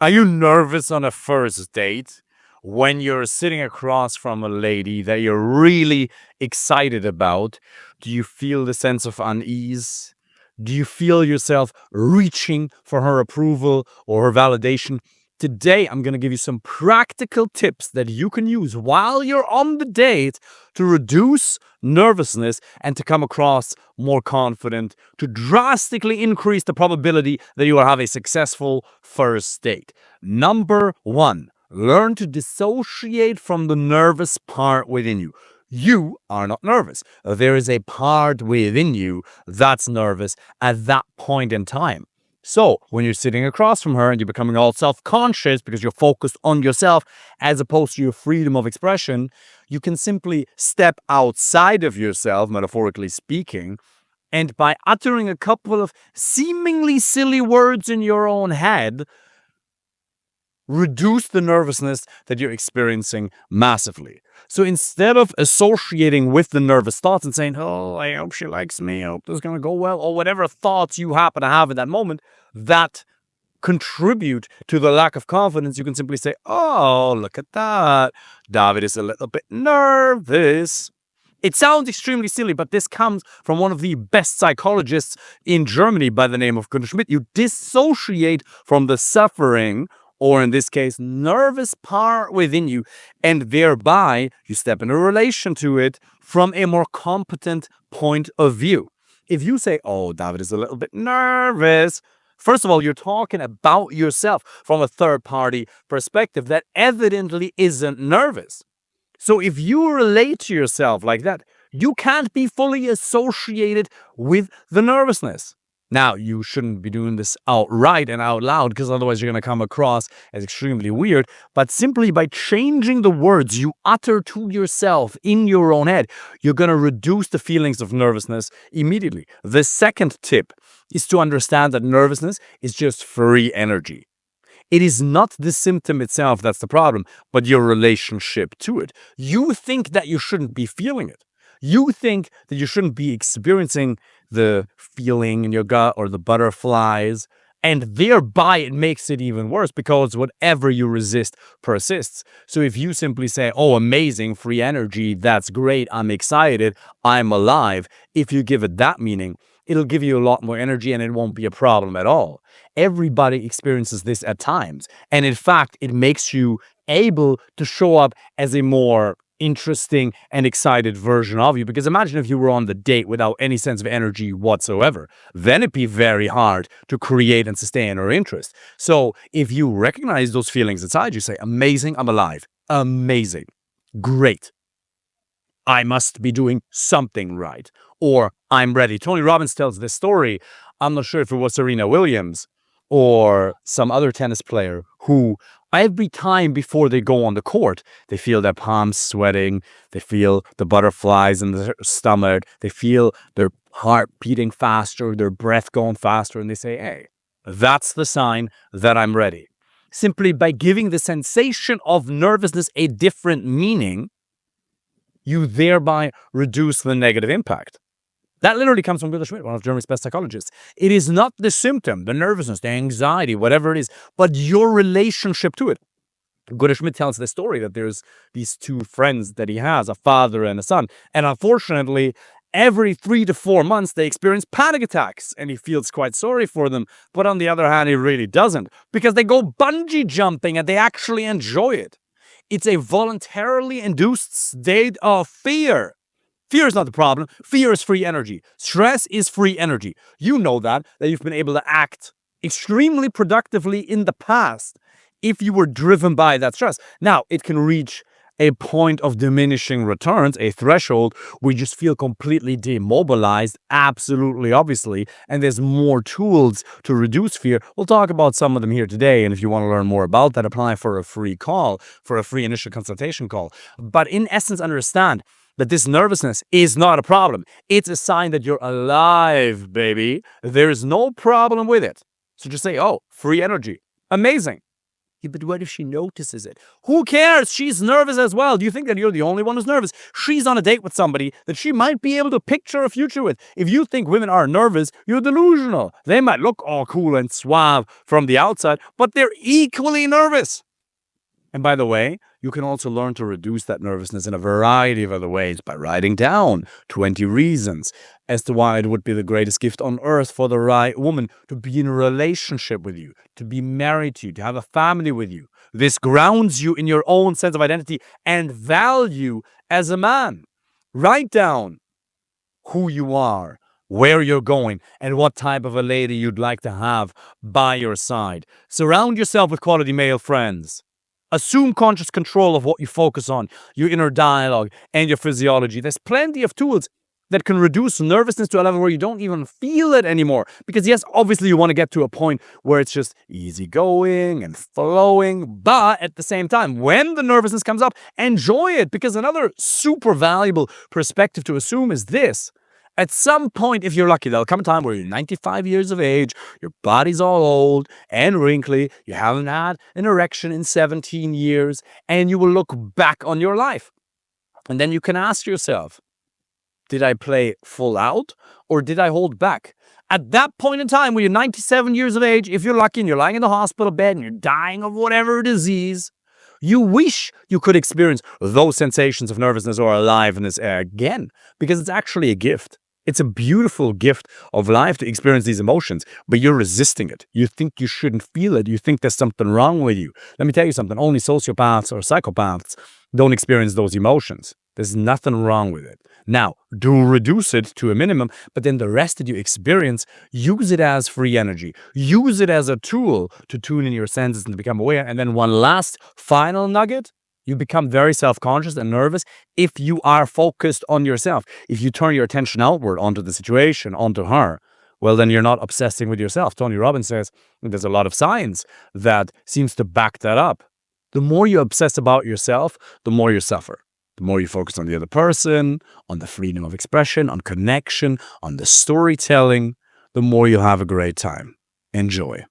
Are you nervous on a first date when you're sitting across from a lady that you're really excited about? Do you feel the sense of unease? Do you feel yourself reaching for her approval or her validation? Today, I'm going to give you some practical tips that you can use while you're on the date to reduce nervousness and to come across more confident, to drastically increase the probability that you will have a successful first date. Number one, learn to dissociate from the nervous part within you. You are not nervous. There is a part within you that's nervous at that point in time. So, when you're sitting across from her and you're becoming all self conscious because you're focused on yourself as opposed to your freedom of expression, you can simply step outside of yourself, metaphorically speaking, and by uttering a couple of seemingly silly words in your own head, reduce the nervousness that you're experiencing massively. So instead of associating with the nervous thoughts and saying, oh, I hope she likes me, I hope this is going to go well, or whatever thoughts you happen to have in that moment that contribute to the lack of confidence, you can simply say, oh, look at that. David is a little bit nervous. It sounds extremely silly, but this comes from one of the best psychologists in Germany by the name of Gunnar Schmidt. You dissociate from the suffering, or in this case, nervous part within you, and thereby you step in a relation to it from a more competent point of view. If you say, oh, David is a little bit nervous, first of all, you're talking about yourself from a third-party perspective that evidently isn't nervous. So if you relate to yourself like that, you can't be fully associated with the nervousness. Now, you shouldn't be doing this outright and out loud because otherwise you're going to come across as extremely weird. But simply by changing the words you utter to yourself in your own head, you're going to reduce the feelings of nervousness immediately. The second tip is to understand that nervousness is just free energy. It is not the symptom itself that's the problem, but your relationship to it. You think that you shouldn't be feeling it. You think that you shouldn't be experiencing the feeling in your gut or the butterflies, and thereby it makes it even worse because whatever you resist persists. So if you simply say, oh, amazing, free energy, that's great, I'm excited, I'm alive, if you give it that meaning, it'll give you a lot more energy and it won't be a problem at all. Everybody experiences this at times. And in fact, it makes you able to show up as a more interesting and excited version of you. Because imagine if you were on the date without any sense of energy whatsoever. Then it'd be very hard to create and sustain our interest. So if you recognize those feelings inside you, say, amazing, I'm alive. Amazing. Great. I must be doing something right. Or I'm ready. Tony Robbins tells this story. I'm not sure if it was Serena Williams or some other tennis player who every time before they go on the court, they feel their palms sweating, they feel the butterflies in their stomach, they feel their heart beating faster, their breath going faster, and they say, hey, that's the sign that I'm ready. Simply by giving the sensation of nervousness a different meaning, you thereby reduce the negative impact. That literally comes from Gunnar Schmidt, one of Germany's best psychologists. It is not the symptom, the nervousness, the anxiety, whatever it is, but your relationship to it. Gunnar Schmidt tells the story that there's these two friends that he has, a father and a son. And unfortunately, every 3 to 4 months, they experience panic attacks. And he feels quite sorry for them. But on the other hand, he really doesn't. Because they go bungee jumping and they actually enjoy it. It's a voluntarily induced state of fear. Fear is not the problem. Fear is free energy. Stress is free energy. You know that you've been able to act extremely productively in the past if you were driven by that stress. Now, it can reach a point of diminishing returns, a threshold where you just feel completely demobilized, absolutely, obviously, and there's more tools to reduce fear. We'll talk about some of them here today, and if you want to learn more about that, apply for a free call, for a free initial consultation call. But in essence, understand that this nervousness is not a problem. It's a sign that you're alive, baby. There is no problem with it. So just say, oh, free energy. Amazing. Yeah, but what if she notices it? Who cares? She's nervous as well. Do you think that you're the only one who's nervous? She's on a date with somebody that she might be able to picture a future with. If you think women are nervous, you're delusional. They might look all cool and suave from the outside, but they're equally nervous. And by the way, you can also learn to reduce that nervousness in a variety of other ways by writing down 20 reasons as to why it would be the greatest gift on earth for the right woman to be in a relationship with you, to be married to you, to have a family with you. This grounds you in your own sense of identity and value as a man. Write down who you are, where you're going, and what type of a lady you'd like to have by your side. Surround yourself with quality male friends. Assume conscious control of what you focus on, your inner dialogue, and your physiology. There's plenty of tools that can reduce nervousness to a level where you don't even feel it anymore. Because yes, obviously you want to get to a point where it's just easygoing and flowing, but at the same time, when the nervousness comes up, enjoy it. Because another super valuable perspective to assume is this. At some point, if you're lucky, there'll come a time where you're 95 years of age, your body's all old and wrinkly, you haven't had an erection in 17 years, and you will look back on your life. And then you can ask yourself, did I play full out or did I hold back? At that point in time, when you're 97 years of age, if you're lucky and you're lying in the hospital bed and you're dying of whatever disease, you wish you could experience those sensations of nervousness or aliveness again, because it's actually a gift. It's a beautiful gift of life to experience these emotions, but you're resisting it. You think you shouldn't feel it. You think there's something wrong with you. Let me tell you something. Only sociopaths or psychopaths don't experience those emotions. There's nothing wrong with it. Now, do reduce it to a minimum, but then the rest that you experience, use it as free energy. Use it as a tool to tune in your senses and to become aware. And then one last final nugget. You become very self-conscious and nervous if you are focused on yourself. If you turn your attention outward onto the situation, onto her, well, then you're not obsessing with yourself. Tony Robbins says there's a lot of science that seems to back that up. The more you obsess about yourself, the more you suffer. The more you focus on the other person, on the freedom of expression, on connection, on the storytelling, the more you'll have a great time. Enjoy.